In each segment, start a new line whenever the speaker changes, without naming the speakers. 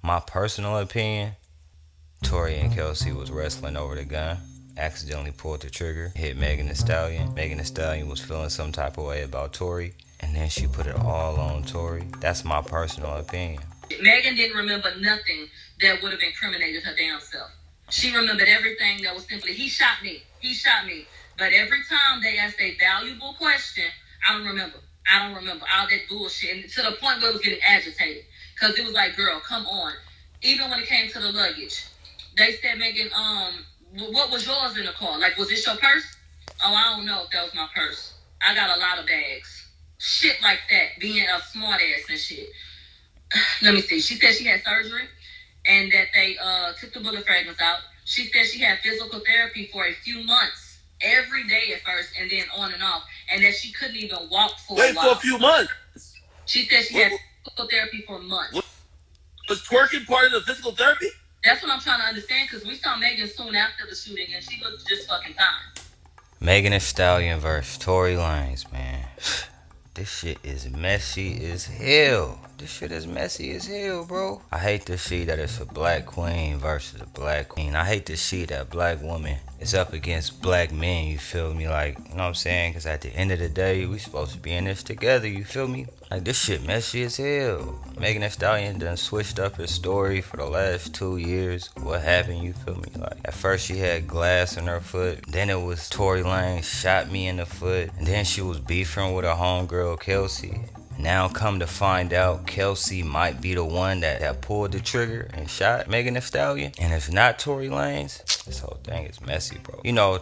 My personal opinion, Tory and Kelsey was wrestling over the gun, accidentally pulled the trigger, hit Megan Thee Stallion. Megan Thee Stallion was feeling some type of way about Tory, and then she put it all on Tory. That's my personal opinion.
Megan didn't remember nothing that would have incriminated her damn self. She remembered everything that was simply, he shot me. He shot me. But every time they asked a valuable question, I don't remember. All that bullshit. And to the point where it was getting agitated. Because it was like, girl, come on. Even when it came to the luggage, they said, Megan, what was yours in the car? Like, was this your purse? Oh, I don't know if that was my purse. I got a lot of bags. Shit like that, being a smart ass and shit. Let me see. She said she had surgery and that they took the bullet fragments out. She said she had physical therapy for a few months, every day at first, and then on and off, and that she couldn't even walk for a while.
For a few months?
She said she had physical therapy for months.
Was twerking part of the physical therapy?
That's what I'm trying to understand, because we saw Megan soon after the shooting, and she looked just fucking fine.
Megan Thee Stallion versus Tory Lanez, man. This shit is messy as hell. This shit is messy as hell, bro. I hate to see that it's a black queen versus a black queen. I hate to see that black woman is up against black men, you feel me? Like, you know what I'm saying? Because at the end of the day, we supposed to be in this together, you feel me? Like, this shit messy as hell. Megan Thee Stallion done switched up his story for the last 2 years. What happened, you feel me? Like, at first she had glass in her foot. Then it was Tory Lanez shot me in the foot. And then she was beefing with her homegirl, Kelsey. Now come to find out, Kelsey might be the one that pulled the trigger and shot Megan Thee Stallion, and it's not Tory Lanez. This whole thing is messy, bro. You know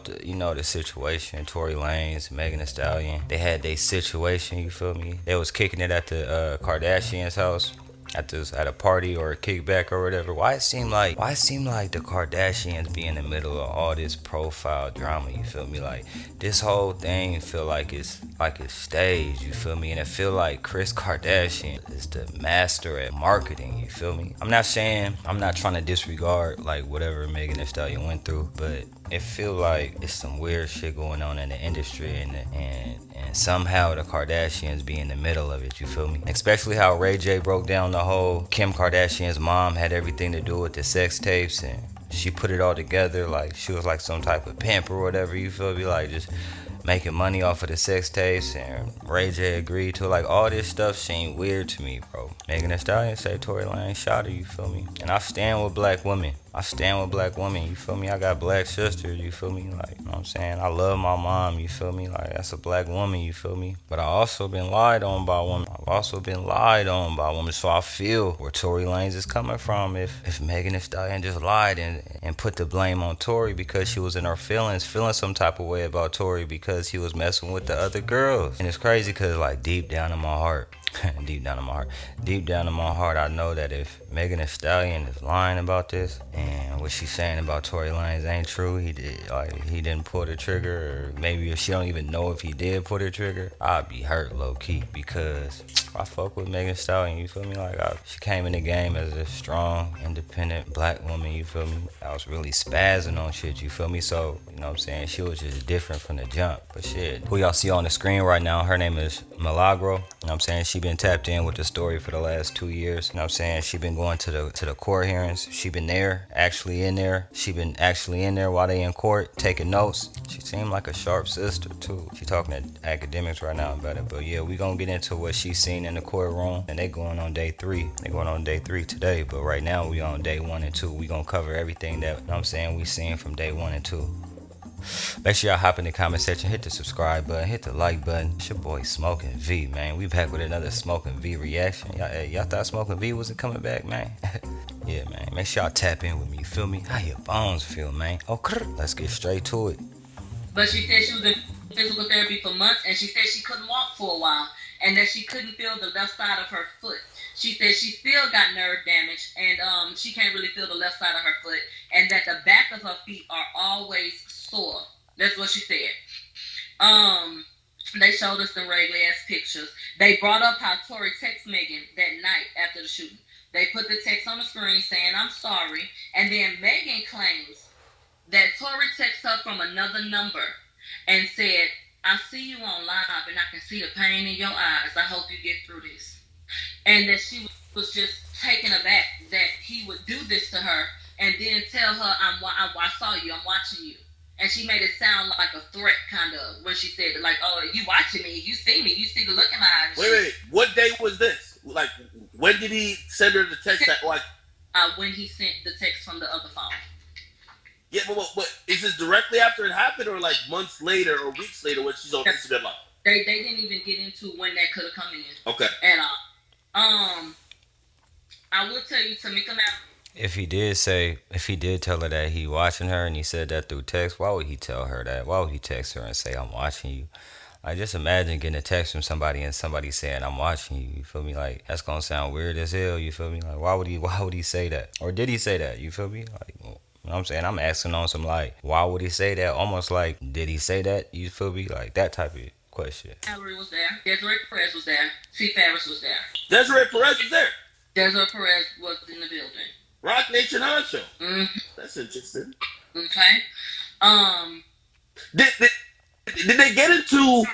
the situation. Tory Lanez, Megan Thee Stallion, they had their situation. You feel me? They was kicking it at the Kardashians' house. At a party or a kickback or whatever. Why it seem like the Kardashians be in the middle of all this profile drama, you feel me? Like, this whole thing feel like it's staged, you feel me? And it feel like Kris Kardashian is the master at marketing, you feel me? I'm not trying to disregard like whatever Megan Thee Stallion went through, but it feel like it's some weird shit going on in the industry, and somehow the Kardashians be in the middle of it, you feel me? Especially how Ray J broke down the whole Kim Kardashian's mom had everything to do with the sex tapes, and she put it all together like she was like some type of pimp or whatever, you feel me? Like, just making money off of the sex tapes, and Ray J agreed to it. Like, all this stuff seemed weird to me, bro. Megan Thee Stallion say Tory Lanez shot her, you feel me? And I stand with black women. You feel me? I got black sisters, you feel me? Like, you know what I'm saying? I love my mom, you feel me? Like, that's a black woman, you feel me? But I also been lied on by women. So I feel where Tory Lanez is coming from if Megan Thee Stallion just lied and put the blame on Tory because she was in her feeling some type of way about Tory because he was messing with the other girls. And it's crazy because, like, deep down in my heart, I know that if Megan Thee Stallion is lying about this and what she's saying about Tory Lanez ain't true, he didn't pull the trigger, or maybe if she don't even know if he did pull the trigger, I'd be hurt low key because I fuck with Megan Thee Stallion, you feel me? Like, she came in the game as a strong, independent black woman, you feel me? I was really spazzing on shit, you feel me? So, you know what I'm saying? She was just different from the jump. But shit, who y'all see on the screen right now, her name is Milagro. You know what I'm saying? She been tapped in with the story for the last 2 years. You know what I'm saying? She been going to the court hearings. She been there, actually in there. She been actually in there while they in court, taking notes. She seemed like a sharp sister too. She talking to academics right now about it. But yeah, we gonna get into what she's seen in the courtroom. And they going on day 3. They going on day 3 today. But right now we on day 1 and 2. We gonna cover everything that, you know what I'm saying, we seen from day 1 and 2. Make sure y'all hop in the comment section, hit the subscribe button, hit the like button. It's your boy Smoking V, man. We back with another Smoking V reaction. Y'all thought Smoking V wasn't coming back, man? Yeah, man. Make sure y'all tap in with me, you feel me? How your bones feel, man? Okay, let's get straight to it.
But she said she was in physical therapy for months, and she said she couldn't walk for a while, and that she couldn't feel the left side of her foot. She said she still got nerve damage, and she can't really feel the left side of her foot, and that the back of her feet are always sore. That's what she said. They showed us some regular ass pictures. They brought up how Tory texted Megan that night after the shooting. They put the text on the screen saying, "I'm sorry," and then Megan claims that Tory texted her from another number and said, "I see you on live and I can see the pain in your eyes. I hope you get through this." And that she was just taken aback that he would do this to her and then tell her, I saw you, I'm watching you. And she made it sound like a threat, kind of, when she said, like, oh, you watching me, you see me, you see the look in my eyes.
Wait. What day was this? Like, when did he send her the text?
When he sent the text from the other phone.
Yeah, but what is this directly after it happened, or like months later or weeks later when she's on Instagram Live?
They didn't even get into when that could have come in.
Okay.
At all. I will tell you, Tamika now.
If he did tell her that he watching her and he said that through text, why would he tell her that? Why would he text her and say, I'm watching you? Like, just imagine getting a text from somebody and somebody saying, I'm watching you. You feel me? Like, that's gonna sound weird as hell. You feel me? Like, why would he say that? Or did he say that? You feel me? Like, you know what I'm saying? I'm asking on some, like, why would he say that? Almost like, did he say that? You feel me? Like, that type of question.
Valerie was there. Desiree Perez was there. T. Farris was there.
Desiree Perez was there.
Desiree Perez was in the building.
Rock Nation Honcho.
Mm-hmm.
That's interesting.
Okay.
Did they get into?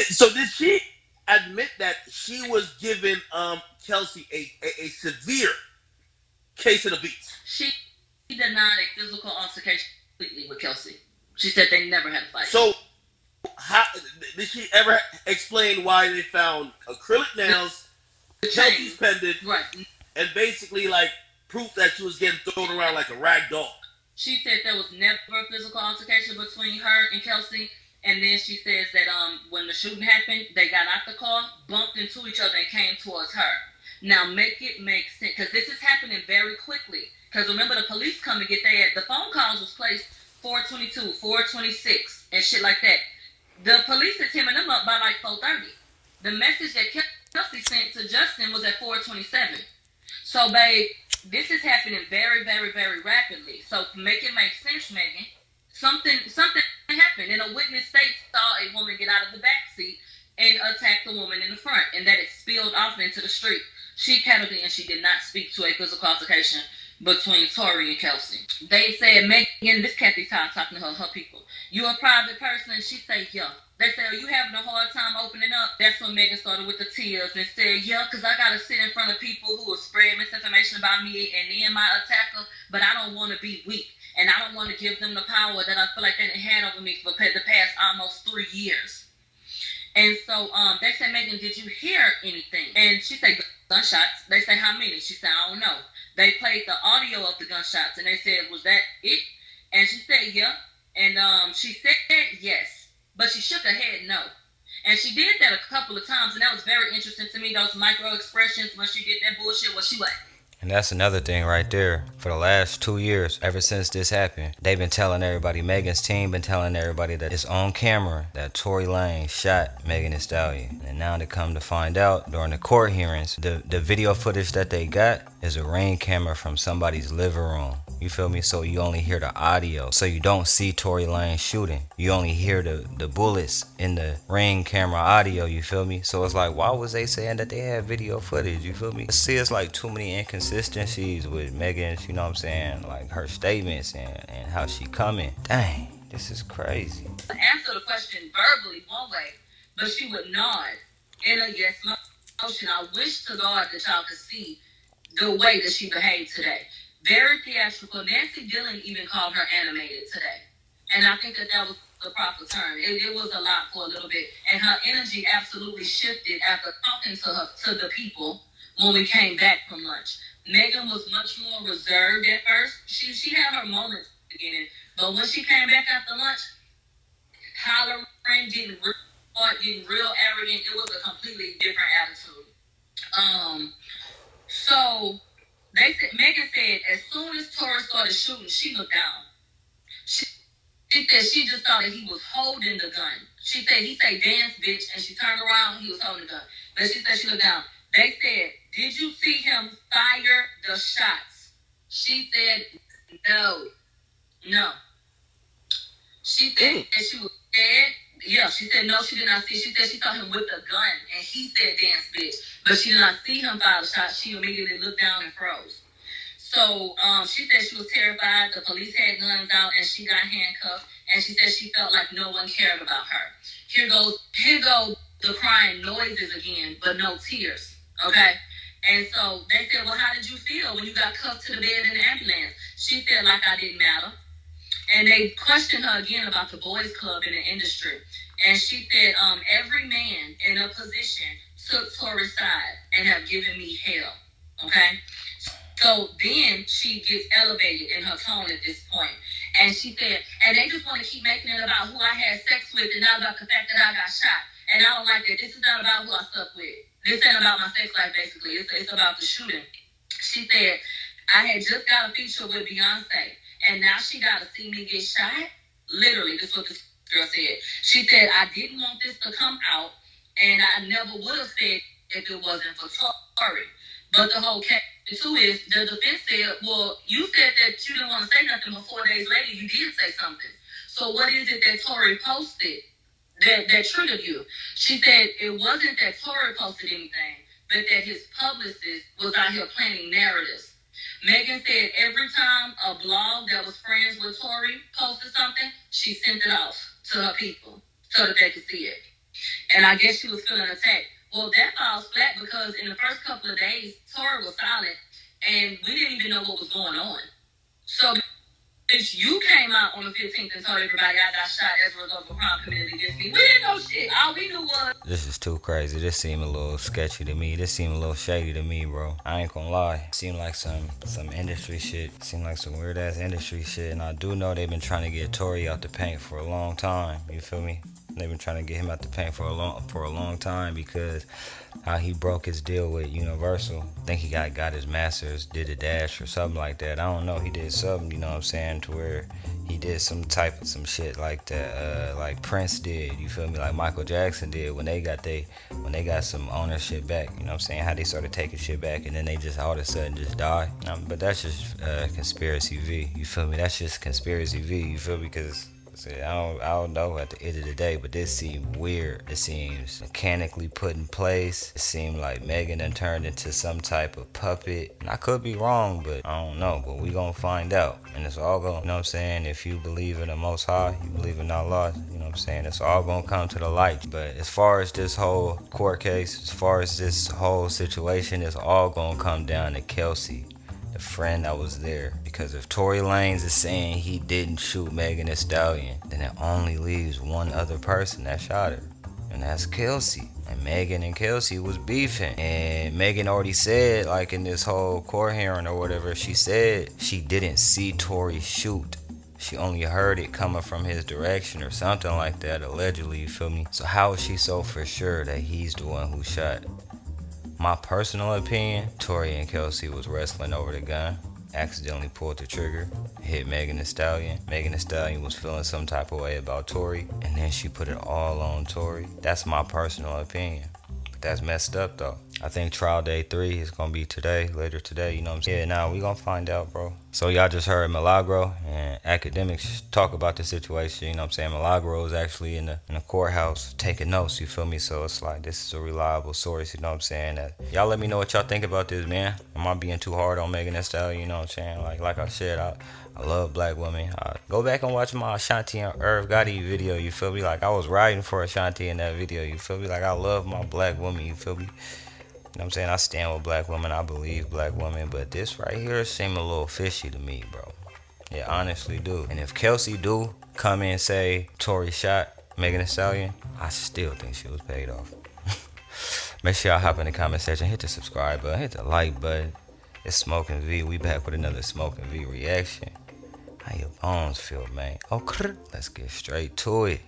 So did she admit that she was giving Kelsey a severe case of the beats?
She denied a physical altercation completely with Kelsey. She said they never had a fight.
So, how did she ever explain why they found acrylic nails, Kelsey's pendant,
right,
and basically like proof that she was getting thrown around like a rag doll?
She said there was never a physical altercation between her and Kelsey. And then she says that when the shooting happened, they got out the car, bumped into each other, and came towards her. Now, make it make sense, because this is happening very quickly. Because remember, the police come to get the phone calls was placed 4:22, 4:26, and shit like that. The police is hemming them up by like 4:30. The message that Kelsey sent to Justin was at 4:27. So, babe, this is happening very, very, very rapidly. So, make it make sense, Megan. Something happened, and a witness saw a woman get out of the back seat and attack the woman in the front, and that it spilled off into the street. She categorically and she did not speak to a physical altercation between Tory and Kelsey. They said, Megan, this Kathy Todd talking to her people. You a private person? And she said, yeah. They said, are you having a hard time opening up? That's when Megan started with the tears and said, yeah, because I got to sit in front of people who will spread misinformation about me and then my attacker, but I don't want to be weak. And I don't want to give them the power that I feel like they didn't had over me for the past almost 3 years. And so they said, Megan, did you hear anything? And she said, gunshots. They say, how many? She said, I don't know. They played the audio of the gunshots, and they said, was that it? And she said, yeah. And she said yes, but she shook her head no. And she did that a couple of times, and that was very interesting to me, those micro expressions when she did that bullshit. What she was.
And that's another thing right there. For the last 2 years, ever since this happened, they've been telling everybody, Megan's team been telling everybody that it's on camera that Tory Lanez shot Megan Thee Stallion. And now they come to find out during the court hearings, the video footage that they got is a Ring camera from somebody's living room. You feel me? So you only hear the audio. So you don't see Tory Lanez shooting. You only hear the bullets in the Ring camera audio, you feel me? So it's like, why was they saying that they had video footage, you feel me? See, it's like too many inconsistencies with Megan, you know what I'm saying? Like her statements and how she coming. Dang, this is crazy.
Answer the question verbally one way, but she would nod in a yes motion. I wish to God that y'all could see the way that she behaved today. Very theatrical. Nancy Dillon even called her animated today. And I think that was the proper term. It was a lot for a little bit. And her energy absolutely shifted after talking to the people when we came back from lunch. Megan was much more reserved at first. She had her moments at the beginning. But when she came back after lunch, hollering, getting real arrogant, it was a completely different attitude. So Megan said as soon as Tory started shooting, she looked down. She said she just thought that he was holding the gun. She said he said dance bitch, and she turned around, he was holding the gun. But she said she looked down. They said, did you see him fire the shots? She said no. She said that she was scared. Yeah, she said no, she did not see. She said she saw him with a gun, and he said dance bitch. But she did not see him fire the shot. She immediately looked down and froze. So she said she was terrified. The police had guns out, and she got handcuffed. And she said she felt like no one cared about her. Here goes the crying noises again, but no tears. Okay? And so they said, well, how did you feel when you got cuffed to the bed in the ambulance? She felt like I didn't matter. And they questioned her again about the boys club in the industry. And she said, every man in a position took Tory's side and have given me hell. Okay? So then she gets elevated in her tone at this point. And she said, and they just want to keep making it about who I had sex with and not about the fact that I got shot. And I don't like that. This is not about who I slept with. This ain't about my sex life, basically. It's about the shooting. She said, I had just got a feature with Beyonce, and now she got to see me get shot. Literally, this is what this girl said. She said, I didn't want this to come out, and I never would have said if it wasn't for Tory. But the whole catch too is the defense said, well, you said that you didn't want to say nothing, but 4 days later you did say something. So what is it that Tory posted that triggered you? She said it wasn't that Tory posted anything, but that his publicist was out here planning narratives. Megan said every time a blog that was friends with Tory posted something, she sent it off to her people so that they could see it. And I guess she was feeling attacked. Well, that falls flat because in the first couple of days, Tory was silent, and we didn't even know what was going on. So, bitch, you came out on the 15th and told everybody I got shot as a result of a crime committed against me. We didn't know shit. All we knew was...
This is too crazy. This seemed a little sketchy to me. This seemed a little shady to me, bro. I ain't gonna lie. It seemed like some industry shit. It seemed like some weird ass industry shit. And I do know they've been trying to get Tory out the paint for a long time. You feel me? They've been trying to get him out the paint for a long time because how he broke his deal with Universal. I think he got his masters, did a dash or something like that. I don't know. He did something, you know what I'm saying, to where he did some shit like that, like Prince did. You feel me? Like Michael Jackson did when they got some ownership back. You know what I'm saying? How they started taking shit back and then they just all of a sudden just die. But that's just conspiracy V. You feel me? That's just conspiracy V. You feel me? Because I don't know at the end of the day, but this seemed weird. It seems mechanically put in place. It seemed like Megan done turned into some type of puppet. And I could be wrong, but I don't know. But we gonna find out. And it's all gonna, you know what I'm saying? If you believe in the Most High, you believe in Allah, you know what I'm saying? It's all gonna come to the light. But as far as this whole court case, as far as this whole situation, it's all gonna come down to Kelsey, the friend that was there. Because if Tory Lanez is saying he didn't shoot Megan Thee Stallion, then it only leaves one other person that shot her, and that's Kelsey. And Megan and Kelsey was beefing, and Megan already said, like in this whole court hearing or whatever, she said she didn't see Tory shoot. She only heard it coming from his direction or something like that, allegedly, you feel me? So how is she so for sure that he's the one who shot? My personal opinion, Tory and Kelsey was wrestling over the gun, accidentally pulled the trigger, hit Megan Thee Stallion. Megan Thee Stallion was feeling some type of way about Tory, and then she put it all on Tory. That's my personal opinion. But that's messed up though. I think trial day 3 is gonna be later today, you know what I'm saying? Yeah, now we gonna find out, bro. So y'all just heard Milagro and academics talk about the situation, you know what I'm saying? Milagro is actually in the courthouse taking notes, you feel me? So it's like, this is a reliable source, you know what I'm saying? Y'all let me know what y'all think about this, man. Am I being too hard on Megan Thee Stallion, you know what I'm saying? Like I said, I love black women. Go back and watch my Ashanti and Irv Gotti video, you feel me? Like I was riding for Ashanti in that video, you feel me? Like I love my black woman, you feel me? You know what I'm saying? I stand with black women. I believe black women. But this right here seemed a little fishy to me, bro. Yeah, honestly do. And if Kelsey do come in and say Tory shot Megan Thee Stallion, I still think she was paid off. Make sure y'all hop in the comment section. Hit the subscribe button. Hit the like button. It's Smoking V. We back with another Smoking V reaction. How your bones feel, man? Oh, let's get straight to it.